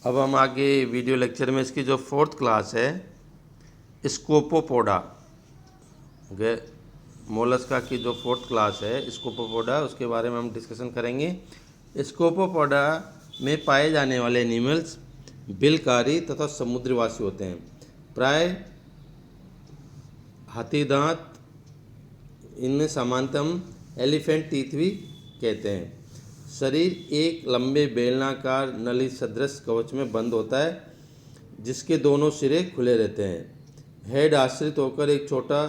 अब हम आगे वीडियो लेक्चर में इसकी जो फोर्थ क्लास है स्कोपोपोडा, ओके, मोलस्का की जो फोर्थ क्लास है स्कोपोपोडा, उसके बारे में हम डिस्कशन करेंगे। स्कोपोपोडा में पाए जाने वाले एनिमल्स बिलकारी तथा समुद्रवासी होते हैं। प्राय हाथीदांत, इनमें सामान्यतम एलिफेंट टीथ भी कहते हैं। शरीर एक लंबे बेलनाकार नली सदृश कवच में बंद होता है जिसके दोनों सिरे खुले रहते हैं। हेड आश्रित होकर एक छोटा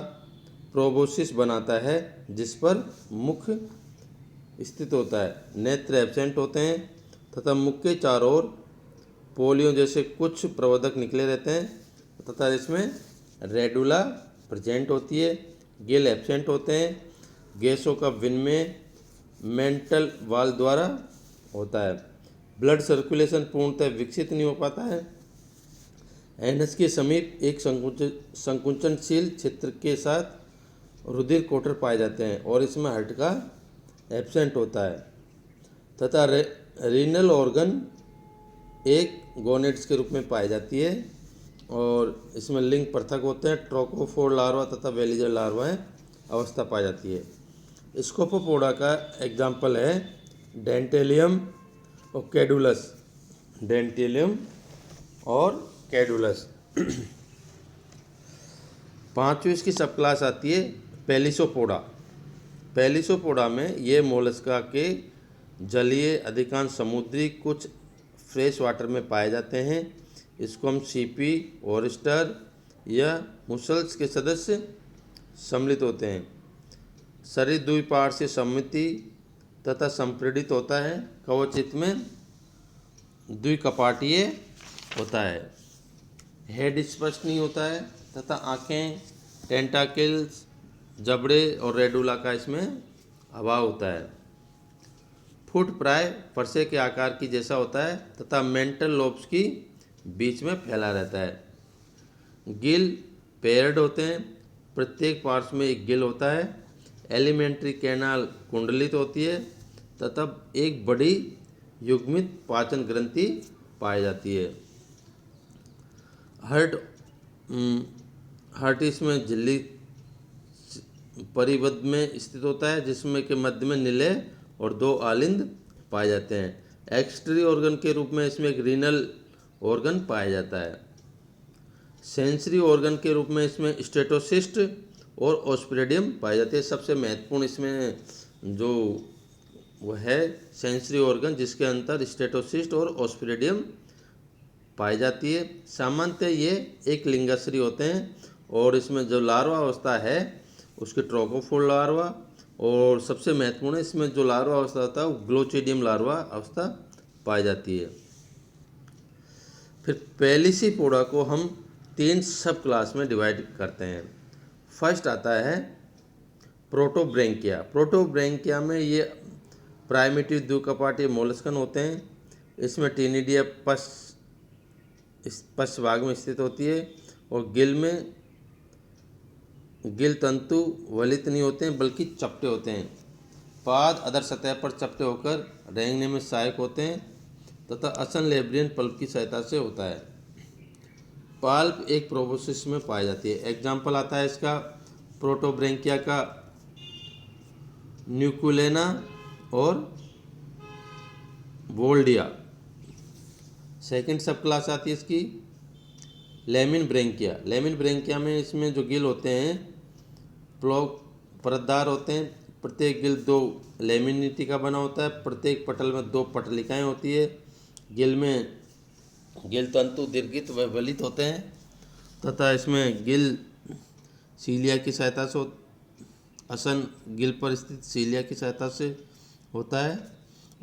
प्रोबोसिस बनाता है जिस पर मुख स्थित होता है। नेत्र एब्सेंट होते हैं तथा मुख के चारों ओर पोलियो जैसे कुछ प्रवर्धक निकले रहते हैं तथा इसमें रेडुला प्रेजेंट होती है। गिल एब्सेंट होते हैं। गैसों का विनिमय मेंटल वाल द्वारा होता है। ब्लड सर्कुलेशन पूर्णतः विकसित नहीं हो पाता है। एनस के समीप एक संकुचनशील क्षेत्र के साथ रुधिर कोटर पाए जाते हैं और इसमें हार्ट का एब्सेंट होता है तथा रीनल ऑर्गन एक गोनेड्स के रूप में पाई जाती है और इसमें लिंग पृथक होते हैं। ट्रोकोफोर लार्वा तथा वेलिजर लार्वा अवस्था पाई जाती है। स्कोपोपोडा का एग्जाम्पल है डेंटेलियम और कैडुलस। डेंटेलियम और कैडुलस। पांचवी इसकी सब क्लास आती है पेलिसोपोडा। पेलिसोपोडा में ये मोलस्का के जलीय, अधिकांश समुद्री, कुछ फ्रेश वाटर में पाए जाते हैं। इसको हम सीपी, ओरिस्टर या मुसल्स के सदस्य सम्मिलित होते हैं। शरीर द्विपार्श्व से सममिति तथा संपीड़ित होता है। कवचित में द्विकपाटीय होता है। हेड स्पष्ट नहीं होता है तथा आँखें, टेंटाकिल्स, जबड़े और रेडुला का इसमें अभाव होता है। फुट प्राय फरसे के आकार की जैसा होता है तथा मेंटल लोब्स की बीच में फैला रहता है। गिल पेयर्ड होते हैं। प्रत्येक पार्श्व में एक गिल होता है। एलिमेंट्री कैनाल कुंडलित होती है तथा एक बड़ी युग्मित पाचन ग्रंथि पाई जाती है। हार्ट इसमें झिल्ली परिबद्ध में स्थित होता है जिसमें के मध्य में नीले और दो आलिंद पाए जाते हैं। एक्सट्री ऑर्गन के रूप में इसमें एक रीनल ऑर्गन पाया जाता है। सेंसरी ऑर्गन के रूप में इसमें स्टेटोसिस्ट और ऑस्प्रेडियम पाए जाते हैं। सबसे महत्वपूर्ण इसमें जो वो है सेंसरी ऑर्गन जिसके अंदर स्टेटोसिस्ट और ऑस्प्रेडियम पाई जाती है। सामान्यतः ये एक लिंगाश्री होते हैं और इसमें जो लार्वा अवस्था है उसके ट्रोकोफोर लार्वा, और सबसे महत्वपूर्ण इसमें जो लार्वा अवस्था होता है वो ग्लोचिडियम लार्वा अवस्था पाई जाती है। फिर पेलिसोपोडा को हम 3 सब क्लास में डिवाइड करते हैं। फर्स्ट आता है प्रोटोब्रेंकिया। प्रोटोब्रेंकिया में ये प्राइमेटिव द्विकपाटीय मोलस्कन होते हैं। इसमें टीनिडिया पश्च भाग में स्थित होती है और गिल तंतु वलित नहीं होते हैं बल्कि चपटे होते हैं। पाद अधर सतह पर चपटे होकर रेंगने में सहायक होते हैं तथा असन लेब्रियन पल्प की सहायता से होता है। पल्प एक प्रोबोसिस में पाई जाती है। एग्जाम्पल आता है इसका प्रोटोब्रेंकिया का न्यूकुलेना और वोल्डिया। सेकंड सब क्लास आती है इसकी लेमिन ब्रेंकिया। लेमिन ब्रेंकिया में इसमें जो गिल होते हैं परतदार होते हैं। प्रत्येक गिल 2 लेमिनिटी का बना होता है। प्रत्येक पटल में 2 पटलिकाएँ होती है। गिल तंतु दीर्घित व वलित होते हैं तथा इसमें गिल सीलिया की सहायता से असन गिल पर स्थित सीलिया की सहायता से होता है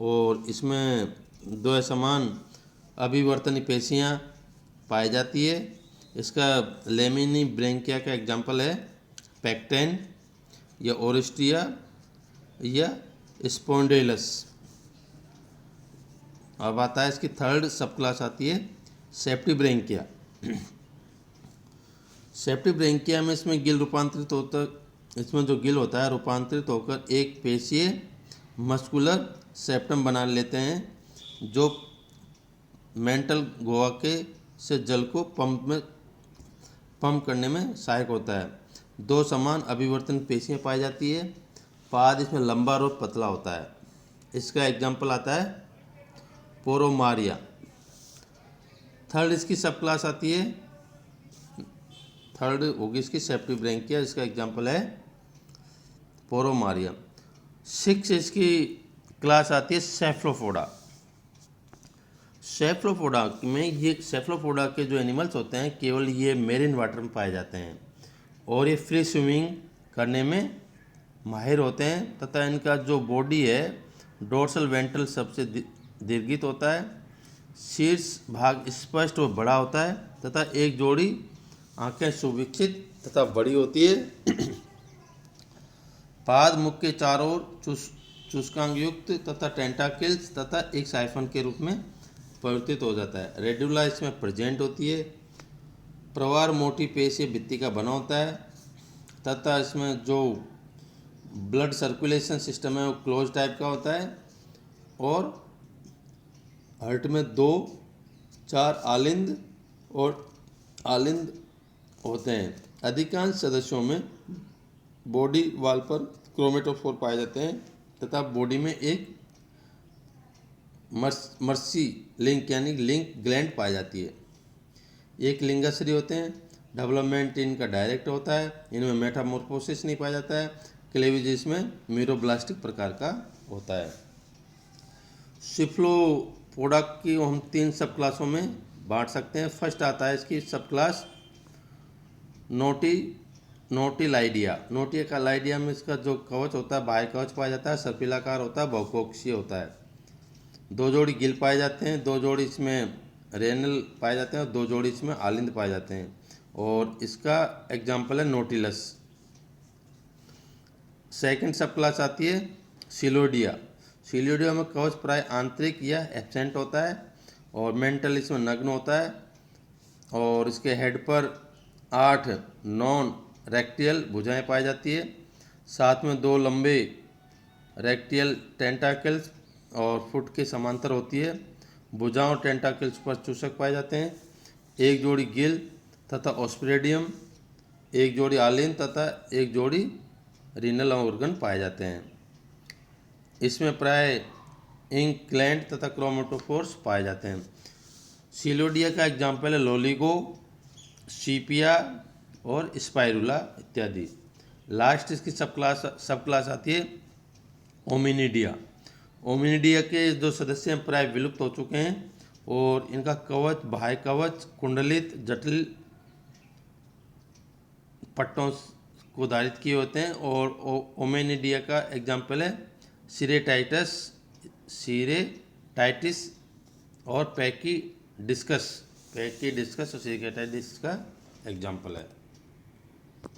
और इसमें 2 समान अभिवर्तनी पेशियाँ पाई जाती है। इसका लेमिनी ब्रेंकिया का एग्जाम्पल है पैक्टेन या ओरिस्टिया या स्पॉन्डिलस। अब आता है इसकी थर्ड सब क्लास आती है सेप्टिब्रेंकिया। सेप्टिब्रेंकिया में इसमें गिल रूपांतरित होता, इसमें जो गिल होता है रूपांतरित होकर एक पेशीय मस्कुलर सेप्टम बना लेते हैं मेंटल गोवा के से जल को पंप करने में सहायक होता है। दो समान अभिवर्तन पेशियाँ पाई जाती है। पाद इसमें लंबा और पतला होता है। इसका एग्जाम्पल आता है पोरोमारिया। थर्ड इसकी सब क्लास आती है, थर्ड होगी इसकी सेप्टिक ब्रैंकिया, इसका एग्जाम्पल है पोरोमारिया। सिक्स इसकी क्लास आती है सेफ्लोपोडा। सेफ्लोपोडा में ये सेफ्लोपोडा के जो एनिमल्स होते हैं केवल ये मेरिन वाटर में पाए जाते हैं और ये फ्री स्विमिंग करने में माहिर होते हैं तथा इनका जो बॉडी है डोर्सल वेंट्रल सबसे दीर्घित होता है। शीर्ष भाग स्पष्ट और बड़ा होता है तथा एक जोड़ी आंखें सुविकसित तथा बड़ी होती है। पाद मुख के चारों ओर चुस्कांग युक्त तथा टेंटाकिल्स तथा एक साइफन के रूप में परिवर्तित हो जाता है। रेडुला इसमें प्रेजेंट होती है। प्रवार मोटी पेशीय भित्ति का बना होता है तथा इसमें जो ब्लड सर्कुलेशन सिस्टम है वो क्लोज टाइप का होता है और हर्ट में 2-4 आलिंद होते हैं। अधिकांश सदस्यों में बॉडी वाल पर क्रोमेटोफोर पाए जाते हैं तथा बॉडी में एक मर्सी लिंक यानी लिंक ग्लैंड पाई जाती है। एक लिंगाश्री होते हैं। डेवलपमेंट इनका डायरेक्ट होता है। इनमें मेटामॉर्फोसिस नहीं पाया जाता है। क्लेवेज इसमें मीरोब्लास्टिक प्रकार का होता है। सिफ्लोपोडा की हम 3 सब क्लासों में बांट सकते हैं। फर्स्ट आता है इसकी सब क्लास नोटिलाइडिया। नोटिलाइडिया में इसका जो कवच होता है बाह्य कवच पाया जाता है, सर्पिलाकार होता है, बहुकोक्षीय होता है। 2 जोड़ी गिल पाए जाते हैं, 2 जोड़ी इसमें रेनल पाए जाते हैं और 2 जोड़ी इसमें आलिंद पाए जाते हैं और इसका एग्जाम्पल है नोटिलस। सेकंड सब क्लास आती है सिलोडिया। सिलोडिया में कवच प्राय आंतरिक या एब्सेंट होता है और मेंटल इसमें नग्न होता है और इसके हेड पर 8 नॉन रेक्टियल भुजाएं पाई जाती है। साथ में 2 लंबे रेक्टियल टेंटाकल्स और फुट के समांतर होती है। भुजाओं और टेंटाकल्स पर चूसक पाए जाते हैं। एक जोड़ी गिल तथा ऑस्प्रेडियम, एक जोड़ी आलिन तथा एक जोड़ी रीनल ऑर्गन पाए जाते हैं। इसमें प्राय इंक ग्लैंड तथा क्रोमेटोफोर्स पाए जाते हैं। सिलोडिया का एग्जाम्पल है लोलिगो, सीपिया और स्पाइरुला इत्यादि। लास्ट इसकी सब क्लास आती है ओमिनिडिया। ओमिनिडिया के जो सदस्य हैं प्राय विलुप्त हो चुके हैं और इनका कवच बाह्य कवच कुंडलित जटिल पट्टों को धारित किए होते हैं और ओमिनिडिया का एग्जाम्पल है सिरेटाइटिस और पैकीडिस्कस और सिरेटाइटिस का एग्जाम्पल है।